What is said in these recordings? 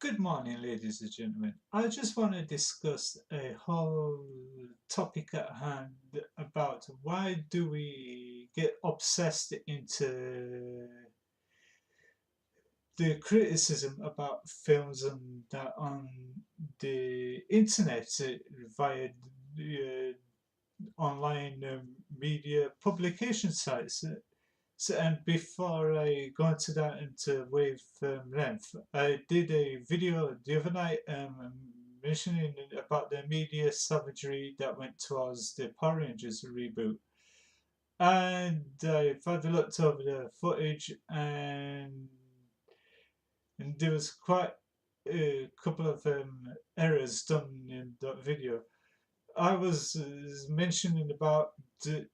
Good morning, ladies and gentlemen. I just want to discuss a whole topic at hand about why do we get obsessed into the criticism about films and that on the internet via the online media publication sites. And before I go into that into wave length, I did a video the other night mentioning about the media savagery that went towards the Power Rangers reboot. And I've had a looked over the footage, and there was quite a couple of errors done in that video. I was mentioning about the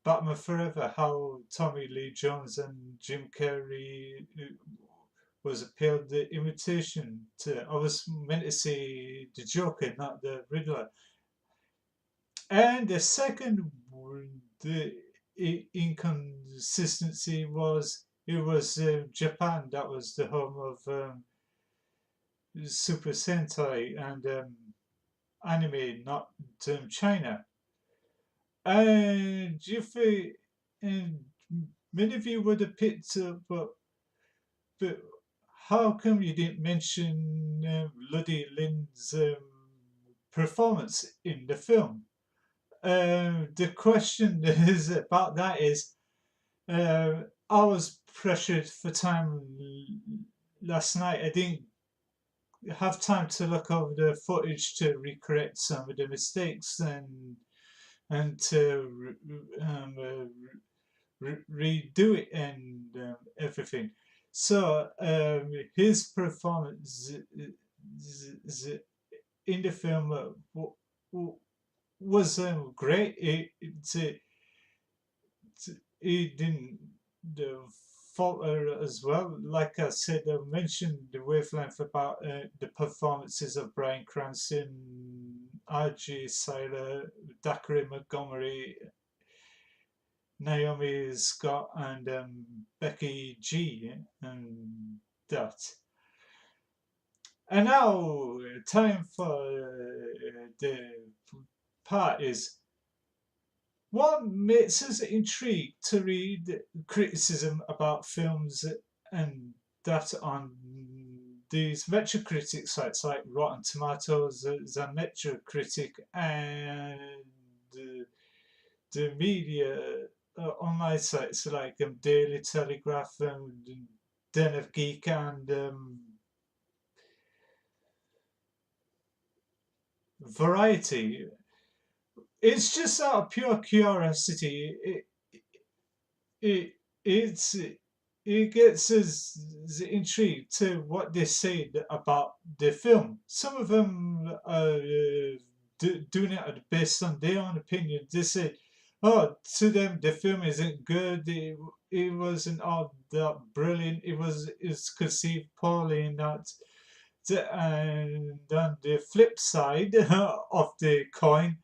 Batman Forever, how Tommy Lee Jones and Jim Carrey was appealed the imitation to. I was meant to say the Joker, not the Riddler. And the second, the inconsistency was it was Japan that was the home of Super Sentai and anime, not China. And if it, and many of you would have picked up, but how come you didn't mention Luddy Lynn's performance in the film? The question is about that is, I was pressured for time last night. I didn't have time to look over the footage to recorrect some of the mistakes and to redo it and everything. So his performance in the film was great. He didn't falter as well. Like I said, I mentioned the wavelength about the performances of Bryan Cranston, R.J. Cyler, Zachary Montgomery, Naomi Scott, and Becky G, and that. And now, time for the part is what makes us intrigued to read criticism about films and that on these Metacritic sites like Rotten Tomatoes, the Metacritic, and the media online sites like Daily Telegraph and Den of Geek and Variety. It's just out of pure curiosity. It it's it gets us intrigued to what they say about the film. Some of them are doing it based on their own opinion. They say, "Oh, to them the film isn't good. It wasn't all that brilliant. It's conceived poorly." And that, and on the flip side of the coin,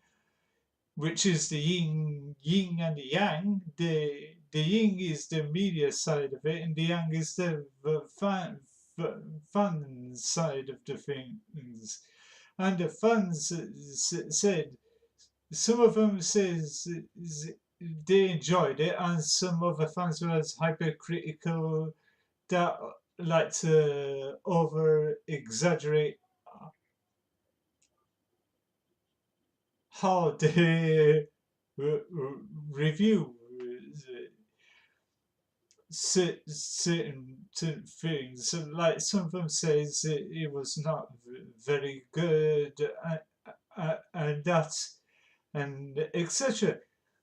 which is the yin and the yang. The yin is the media side of it, and the yang is the fun side of the things. And the fans said some of them says they enjoyed it, and some of the fans were hypercritical that like to over exaggerate how they review certain things. So, like some of them says it was not very good, and that, and etc.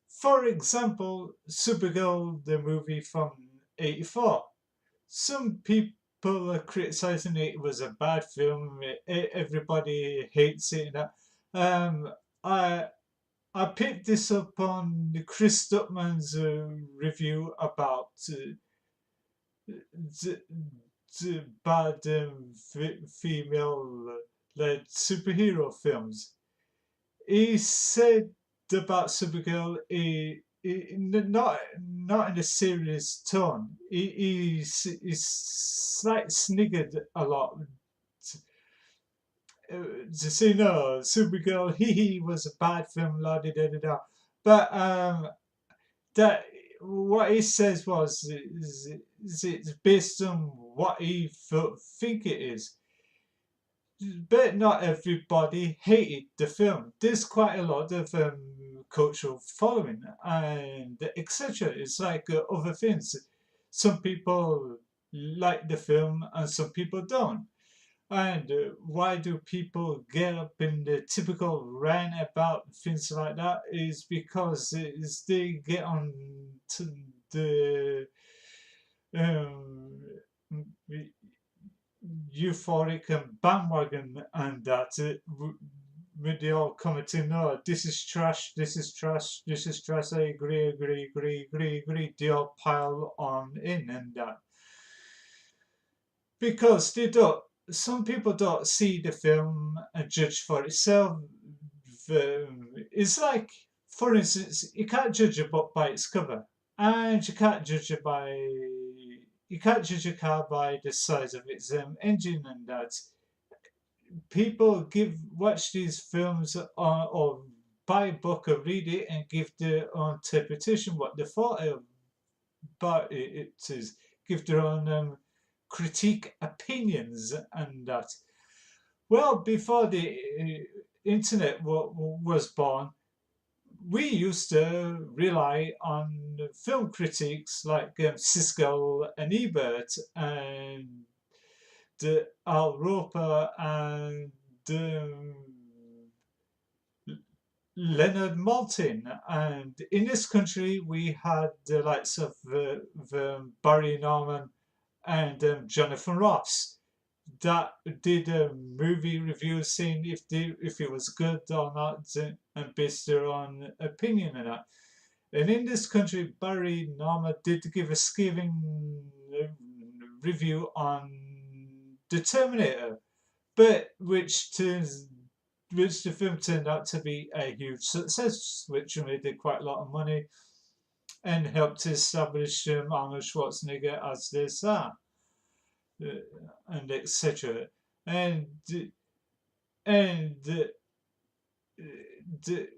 For example, Supergirl, the movie from '84. Some people are criticizing it was a bad film. Everybody hates it. Um, I I picked this up on Chris Duckman's review about the, the bad female-led superhero films. He said about Supergirl, not in a serious tone. He's like sniggered a lot to say no, Supergirl, he was a bad film, la da da da da. But that what he says is it's based on what he think it is. But not everybody hated the film. There's quite a lot of cultural following and etc. It's like other things. Some people like the film and some people don't. And why do people get up in the typical rant about things like that? Is because they get on to the um, euphoric and bandwagon, and that with the all commenting, no, this is trash, this is trash, this is trash. I agree, agree, agree, agree, agree. They all pile on in, and that because they don't. Some people don't see the film and judge for itself. It's like, for instance, you can't judge a book by its cover, and you can't judge a car by the size of its engine, and that people watch these films or buy a book or read it and give their own interpretation what they thought about it is, give their own critique opinions, and that. Well, before the internet was born, we used to rely on film critics like Siskel and Ebert and Al Roper and Leonard Maltin. And in this country, we had the likes of Barry Norman and Jonathan Ross that did a movie review saying if it was good or not and based their own opinion on that. And in this country, Barry Norman did give a scathing review on The Terminator, but which the film turned out to be a huge success, which made it quite a lot of money and helped establish Arnold Schwarzenegger as the star, and etc. And and the the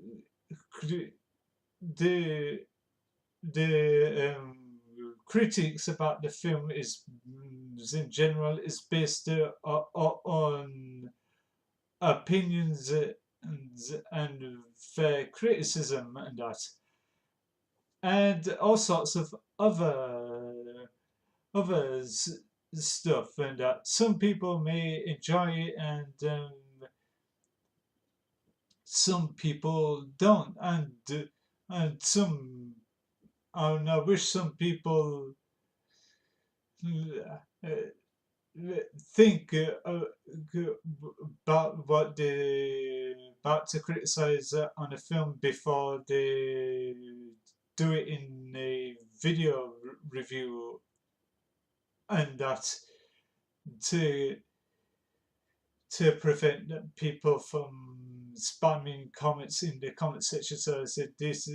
critiques about the film is in general is based on opinions and fair criticism and that, and all sorts of other stuff, and that some people may enjoy it and some people don't, and some I wish some people uh, think about what they about to criticize on a film before they do it in a video review, and that to prevent people from spamming comments in the comment section. So I said this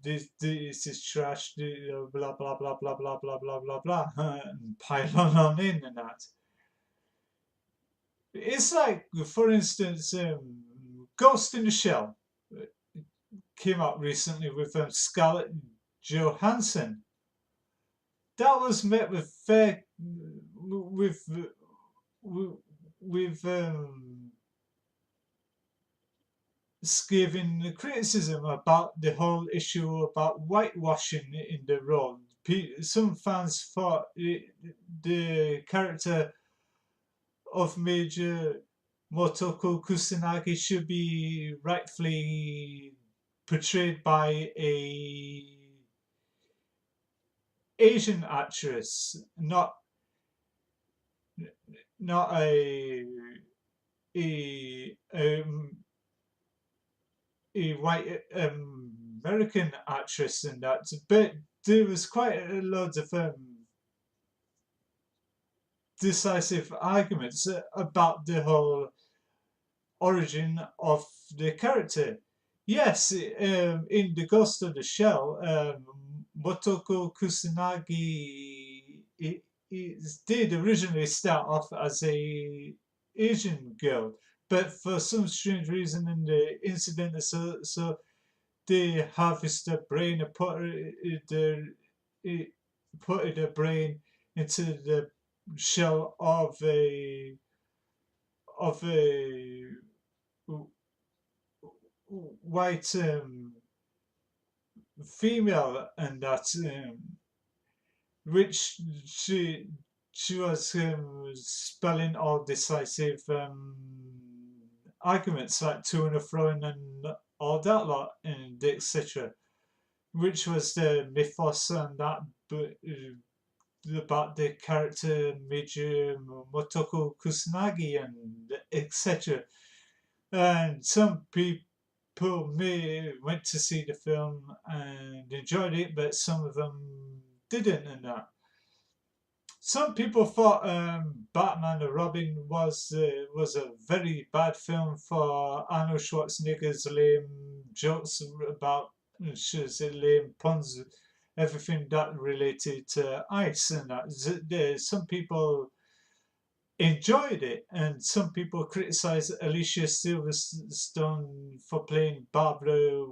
is trash, blah blah blah blah blah blah blah blah blah, and pile on in and that. It's like, for instance, Ghost in the Shell came out recently with Scarlett Johansson. That was met with fair with giving criticism about the whole issue about whitewashing in the role. Some fans thought the character of Major Motoko Kusanagi should be rightfully portrayed by a Asian actress, not a a white American actress in that. But there was quite a lot of decisive arguments about the whole origin of the character. Yes, in The Ghost of the Shell, Motoko Kusanagi it did originally start off as a Asian girl, but for some strange reason in the incident, so they harvest her brain and it, put her brain into the shell of a white female, and that which she was spelling all decisive arguments like to and fro and all that lot and etc. Which was the mythos and that about the character Miju Motoko Kusanagi and etc. And some people may went to see the film and enjoyed it, but some of them didn't, and that. Some people thought Batman and Robin was a very bad film for Arnold Schwarzenegger's lame jokes about, should I say, lame puns, everything that related to ice and that. Some people enjoyed it, and some people criticized Alicia Silverstone for playing Barbara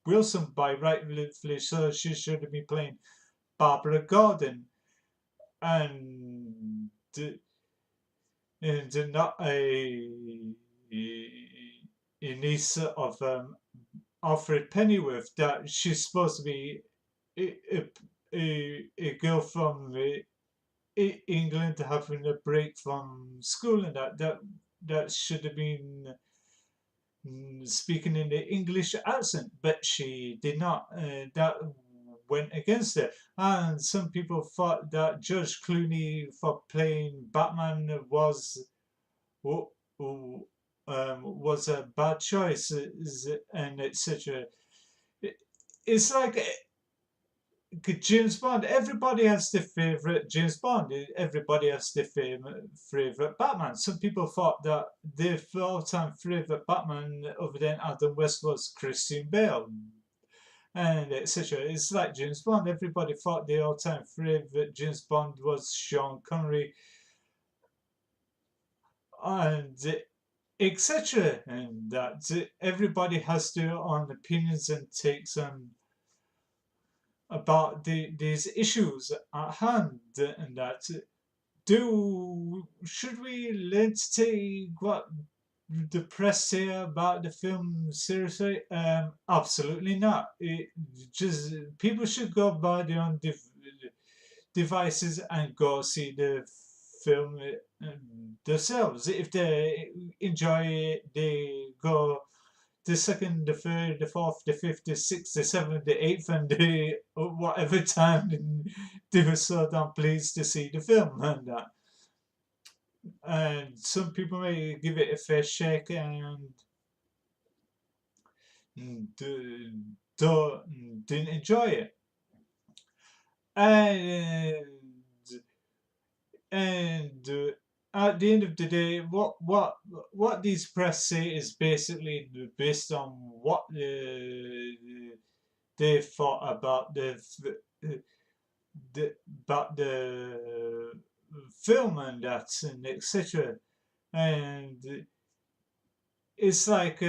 Wilson by rightfully so she should have been playing Barbara Gordon, and not a niece of Alfred Pennyworth. That she's supposed to be a girl from England having a break from school, and that should have been speaking in the English accent, but she did not. That went against it. And some people thought that George Clooney for playing Batman was a bad choice, and etc. It's like James Bond. Everybody has their favorite James Bond. Everybody has their favorite Batman. Some people thought that their all-time favorite Batman, other than Adam West, was Christian Bale, and etc. It's like James Bond. Everybody thought the all-time favorite James Bond was Sean Connery, and etc. And that everybody has their own opinions and takes on about these issues at hand, and that do should we let's take what the press say about the film seriously? Absolutely not. It just people should go by their own devices and go see the film themselves. If they enjoy it, they go the second, the third, the fourth, the fifth, the sixth, the seventh, the eighth, and the whatever time they were so damn pleased to see the film and that. And some people may give it a fair shake and didn't enjoy it. And and at the end of the day, what these press say is basically based on what they thought about the about the film and that and etc. And it's like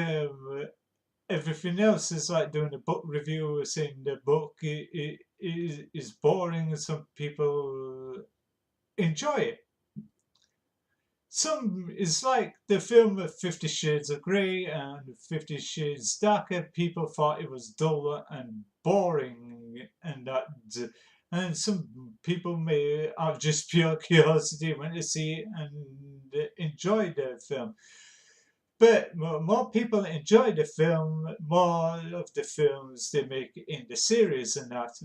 everything else is like doing a book review, saying the book is boring. Some people enjoy it. Some it's like the film 50 Shades of Grey and 50 Shades Darker. People thought it was dull and boring, and some people may have just pure curiosity went to see it and enjoyed the film. But more people enjoy the film, more of the films they make in the series and that.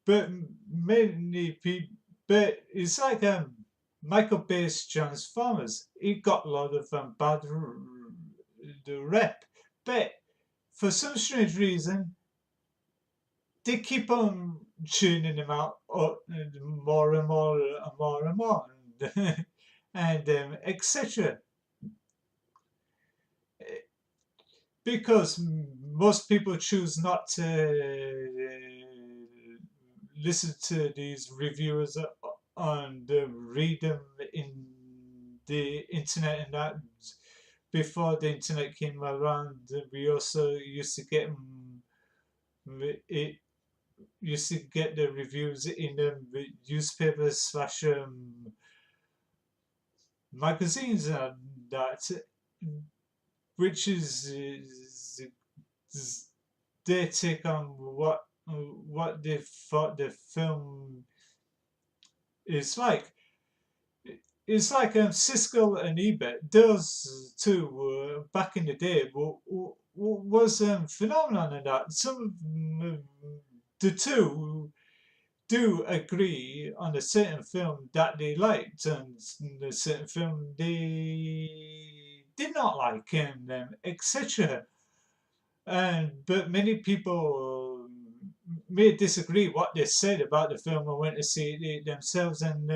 But many people, but it's like Michael Bay's Transformers. He got a lot of bad the rep, but for some strange reason, they keep on tuning him out more and more and more and more, and etc. because most people choose not to listen to these reviewers and read them in the internet and that. Before the internet came around, we also used to get it used to get the reviews in newspapers slash magazines and that, which is their take on what they thought the film is like. It's like Siskel and Ebert. Those two back in the day was phenomenon in that. The two do agree on a certain film that they liked and a certain film they did not like, and etc. And but many people may disagree what they said about the film and went to see it themselves, and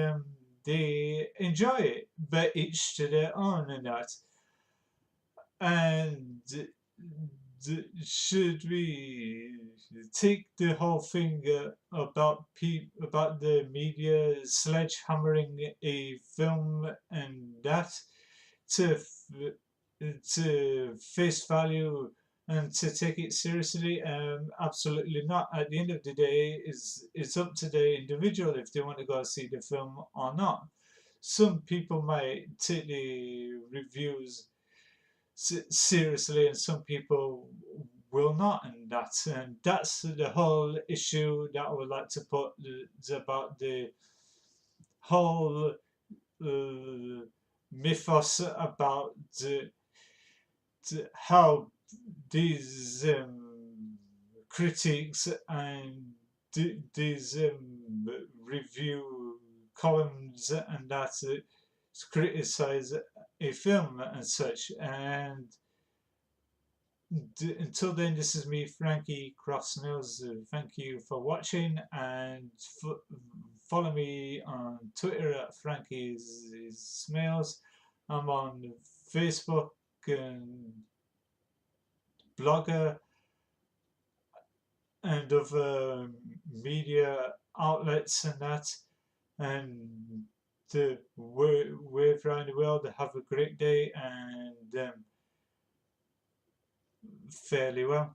they enjoy it, but each to their own and that. And should we take the whole thing about the media sledgehammering a film and that to to face value and to take it seriously? Absolutely not. At the end of the day, it's up to the individual if they want to go see the film or not. Some people might take the reviews seriously, and some people will not, and that's the whole issue that I would like to put about the whole mythos about how these critiques and these review columns and that criticize a film and such. And until then, this is me, Frankie, croft smales. Thank you for watching, and follow me on Twitter at Frankie's smales. I'm on Facebook and Blogger and other media outlets and that. And to wave around the world. Have a great day and fairly well.